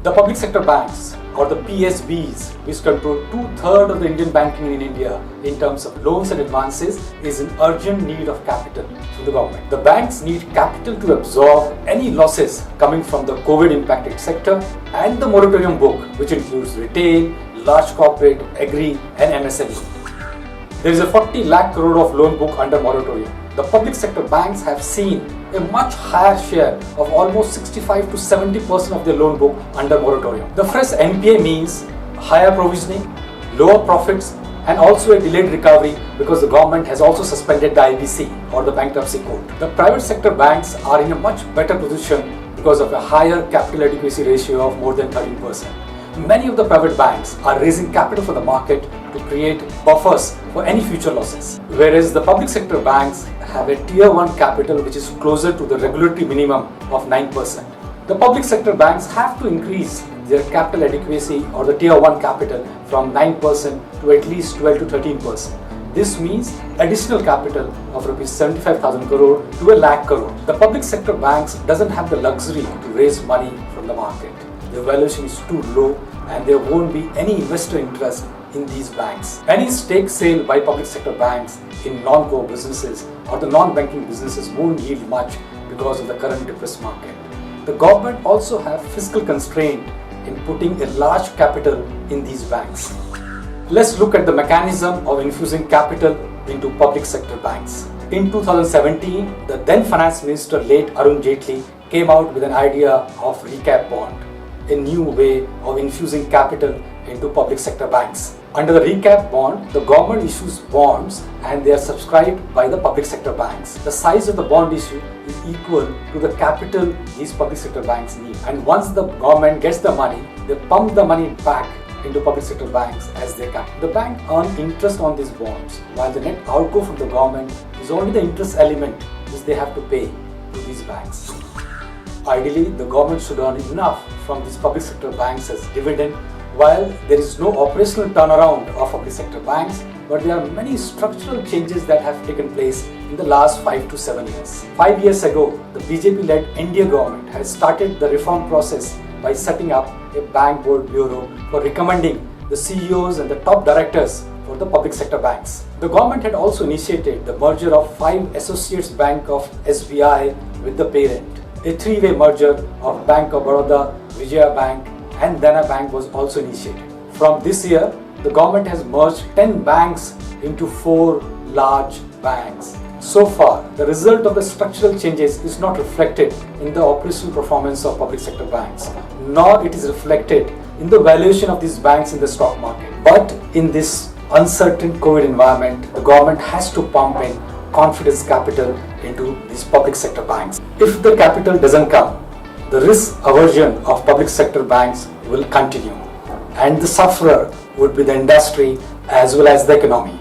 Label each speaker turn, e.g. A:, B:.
A: The public sector banks, or the PSBs, which control 2/3 of the Indian banking in India in terms of loans and advances, is in urgent need of capital from the government. The banks need capital to absorb any losses coming from the COVID impacted sector and the moratorium book, which includes retail, large corporate, agri and MSME. There is a 40 lakh crore of loan book under moratorium. The public sector banks have seen a much higher share of almost 65 to 70% of their loan book under moratorium. The fresh NPA means higher provisioning, lower profits and also a delayed recovery because the government has also suspended the IBC or the bankruptcy court. The private sector banks are in a much better position because of a higher capital adequacy ratio of more than 13%. Many of the private banks are raising capital for the market to create buffers for any future losses, whereas the public sector banks have a tier 1 capital which is closer to the regulatory minimum of 9%. The public sector banks have to increase their capital adequacy or the tier 1 capital from 9% to at least 12 to 13%. This means additional capital of rupees 75,000 crore to a lakh crore. The public sector banks doesn't have the luxury to raise money from the market. The valuation is too low and there won't be any investor interest in these banks. Any stake sale by public sector banks in non-core businesses or the non-banking businesses won't yield much because of the current depressed market. The government also have fiscal constraint in putting a large capital in these banks. Let's look at the mechanism of infusing capital into public sector banks. In 2017, the then Finance Minister late Arun Jaitley came out with an idea of recap bond, a new way of infusing capital into public sector banks. Under the recap bond, the government issues bonds and they are subscribed by the public sector banks. The size of the bond issue is equal to the capital these public sector banks need. And once the government gets the money, they pump the money back into public sector banks as they can. The bank earn interest on these bonds, while the net outgo from the government is only the interest element which they have to pay to these banks. Ideally, the government should earn enough from these public sector banks as dividend, while there is no operational turnaround of public sector banks, but there are many structural changes that have taken place in the last 5 to 7 years. 5 years ago, the BJP-led India government has started the reform process by setting up a bank board bureau for recommending the CEOs and the top directors for the public sector banks. The government had also initiated the merger of 5 associates bank of SBI with the parent. A 3-way merger of Bank of Baroda, Vijaya Bank and Dana Bank was also initiated. From this year, the government has merged 10 banks into 4 large banks. So far, the result of the structural changes is not reflected in the operational performance of public sector banks, nor it is reflected in the valuation of these banks in the stock market. But in this uncertain COVID environment, the government has to pump in confidence capital into these public sector banks. If the capital doesn't come, the risk aversion of public sector banks will continue, and the sufferer would be the industry as well as the economy.